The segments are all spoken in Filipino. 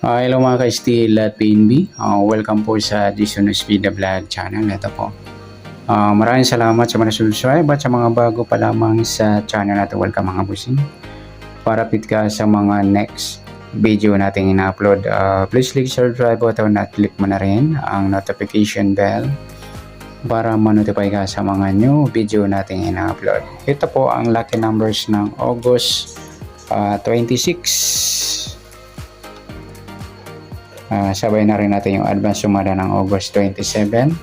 Hello mga ka-Steel at PNB. Welcome po sa Jason Speed Vlog channel. Ito po. Maraming salamat sa mga subscribe at sa mga bago pa lamang sa channel natin. Welcome mga busing. Para fit ka sa mga next video natin ina-upload. Please click subscribe button at click mo na rin ang notification bell para ma-notify ka sa mga new video natin ina-upload. Ito po ang lucky numbers ng August 26. Sabay na rin natin yung advance sumada ng August 27.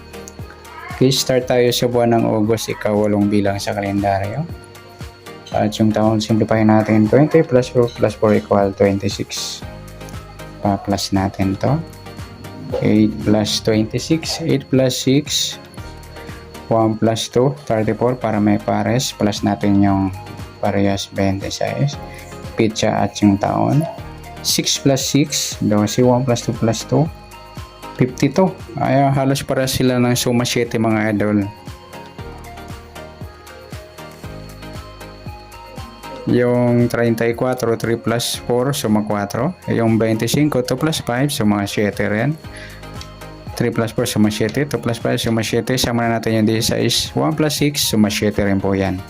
Okay, start tayo sa buwan ng August, ika-8 bilang sa kalendaryo. At yung taon, simplify natin 20 plus 4 plus 4 equal 26. Pa-plus natin to. 8 plus 26, 8 plus 6, 1 plus 2, 34 para may pares. Plus natin yung parehas 26. Pitsa at yung taon. 6 plus 6, 12, 1 plus 2 plus 2, 52. Ay, halos para sila ng suma 7 mga idol. Yung 34, 3 plus 4, suma 4. Yung 25, 2 plus 5, suma 7 rin. 3 plus 4, suma 7. 2 plus 5, suma 7. Sama na natin yung 16. 1 plus 6, suma 7 rin po yan.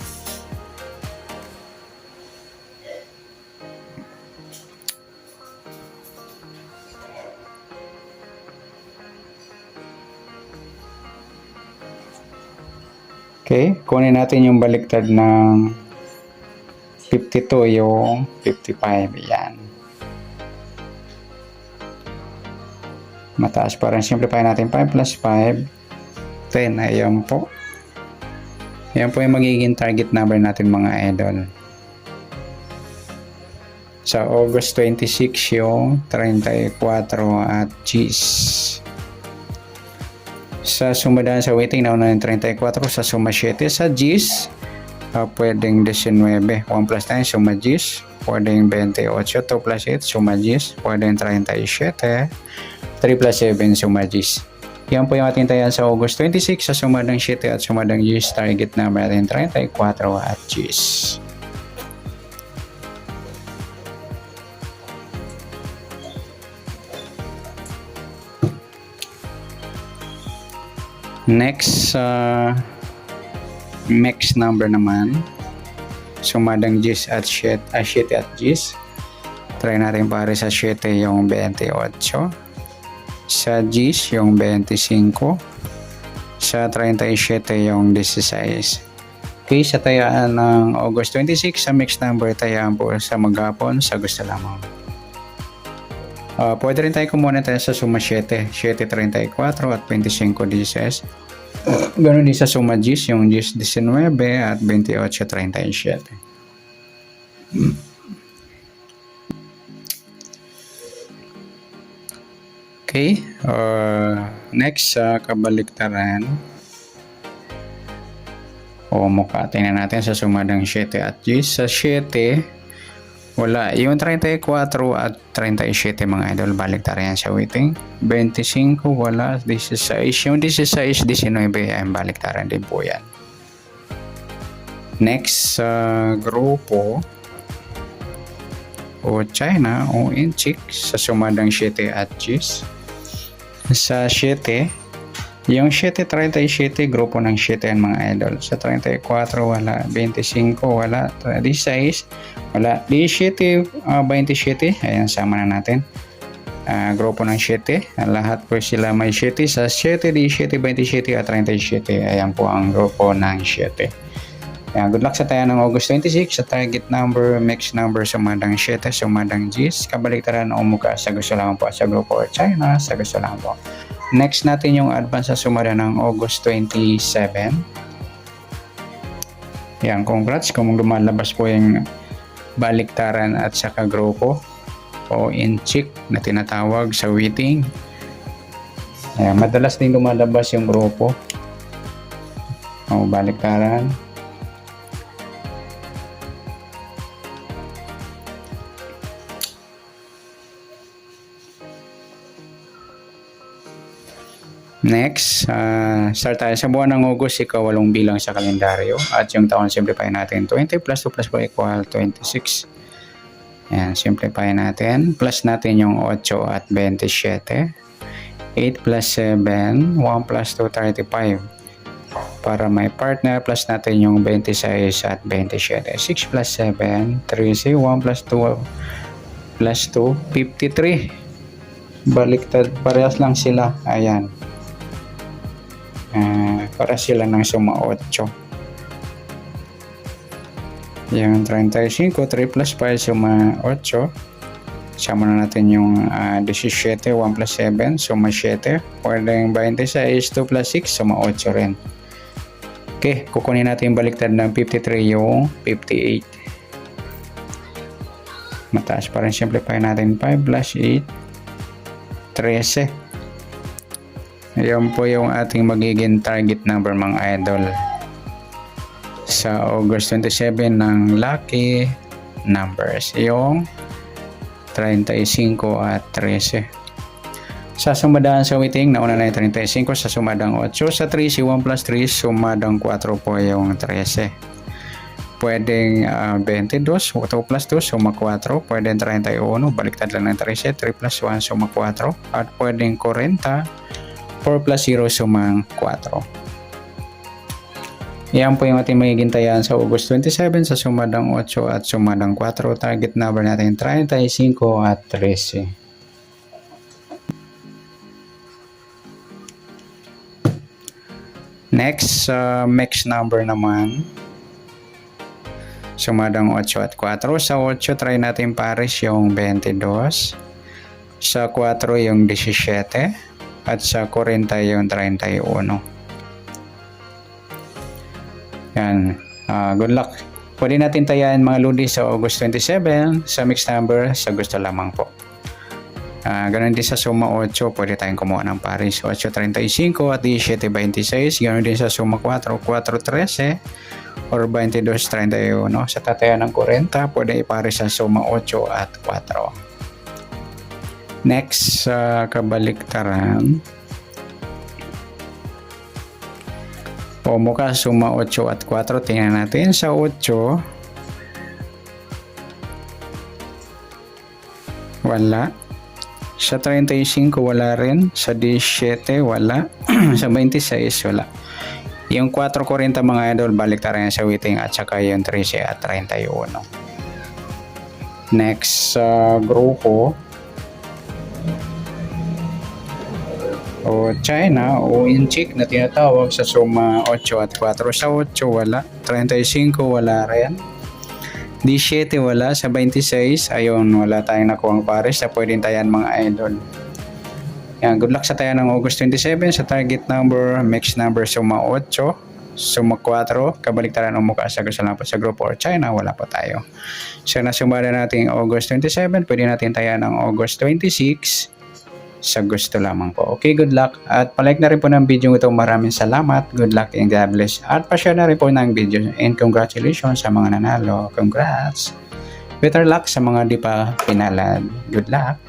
Okay, kunin natin yung baliktad ng 52, yung 55, yan. Mataas pa rin, simplify natin 5 plus 5, 10, ayan po. Yan po yung magiging target number natin mga idol. Sa August 26 yung 34 at G's. Sa sumadaan sa waiting na una ng 34 sa suma 7 sa G's, pwedeng 19, 1 plus 9 suma G's, pwedeng 28, 2 plus 8 suma G's, pwedeng 37, 3 plus 7 suma G's. Yan po yung ating tayan sa August 26 sa sumadang 7 at sumadang G's, target number natin 34 at G's. Next, next number naman, sumadang G's at 7 at G's. Try natin pare sa 7 yung 28, sa G's yung 25, sa 37 yung 16. Okay, sa tayaan ng August 26, sa mixed number tayaan po sa maghapon sa gusto lamang. Pwede rin tayo kumuha tayo sa suma 7, 7, 34 at 25 G's. Ganun din sa suma G's, yung G's 19 at 28, 37. Okay, next sa kabaliktaran. Mukha tingnan natin sa sumadang 7 at G's. Sa 7, wala. Yung 34 at 37 mga idol, baliktaran yan sa waiting. 25, wala. 16. Yung 16, 19, ay baliktaran din po yan. Next, sa grupo o China o Inchik sa sumadang 7 at G's. Sa 7, yung 737, grupo ng 7 yan mga idol. Sa 34, wala. 25, wala. 16, wala. 17, 27, ayan, sama na natin. Grupo ng 7, lahat po sila may 7. Sa 7, 17, 27 at 37, ayan po ang grupo ng 7. Ayan, good luck sa tayo ng August 26. Sa target number, mixed number, sumadang 7, sumadang G's. Kabaliktaran o mukha sa gusto lang po sa grupo China, sa gusto lang po. Next natin yung advance sa sumada ng August 27. Yan, congrats kung lumalabas po yung baliktaran at saka grupo o inchik na tinatawag sa waiting. Yan, madalas din lumalabas yung grupo o baliktaran. Next, start tayo sa buwan ng August, ika-8 bilang sa kalendaryo. At yung taon, simplify natin. 20 plus 2 plus 4 equal 26. Ayan, simplify natin. Plus natin yung 8 at 27. 8 plus 7, 1 plus 2, 35. Para may partner, plus natin yung 26 at 27. 6 plus 7, 13. 1 plus 2 plus 2, 53. Baliktad, parehas lang sila. Ayan. Para sila ng suma 8. Yung 35, 3 plus 5, suma 8. Sama na natin yung 17, 1 plus 7, suma 7. Pwedeng 26, 2 plus 6, suma 8 rin. Okay, kukunin natin yung baliktad ng 53, yung 58. Mataas pa rin, simplify natin. 5 plus 8, 13. Ayan po yung ating magiging target number mga idol sa August 27 ng lucky numbers, yung 35 at 13. Sa sumadaan sa waiting, nauna na yung 35, sa sumadang 8, sa 3, si 1 plus 3, sumadang 4 po yung 13. Pwedeng 22, 2 plus 2, suma 4, pwedeng 31, baliktad lang ng 13, 3 plus 1, suma 4, at pwedeng 40, 4 plus 0, sumang 4. Yan po yung ating magiging tayan sa August 27 sa sumadang 8 at sumadang 4. Target number natin 35 at 13. Next, mix number naman. Sumadang 8 at 4. Sa 8, try natin pares yung 22. Sa 4 yung 17. At sa 40 yung 31. Yan. Good luck. Pwede natin tayan mga lodi sa August 27 sa mixed number sa gusto lamang po. Ganon din sa suma 8, pwede tayong kumuha ng pares 8.35 at 17.26. Ganon din sa suma 4, 4.13 or 22.31. Sa tatayan ng 40, pwede ipares sa suma 8 at 4. Next, kabaliktaran. O mukha suma 8 at 4. Tingnan natin sa 8. Wala. Sa 35 wala rin. Sa 17 wala. Sa 26 wala. Yung 4.40 mga idol, baliktaran sa waiting at saka yung 13 at 31. Next grupo. O China o Inchik na tinatawag sa suma 8 at 4. Sa 8 wala, 35 wala rin, 17 wala, sa 26 ayun wala tayong nakuhang pares na pwedeng tayan mga idol. Yan, good luck sa tayan ng August 27 sa target number, mixed number suma 8, suma 4, kabaliktaran ng mukha sa gusto lang po sa grupo or China, wala po tayo. So nasumada natin August 27, pwede natin tayan ng August 26 sa gusto lamang po. Okay, good luck. At palike na rin po ng video ito. Maraming salamat. Good luck and God bless. At pa-share na rin po ng video. And congratulations sa mga nanalo. Congrats. Better luck sa mga di pa pinalad. Good luck.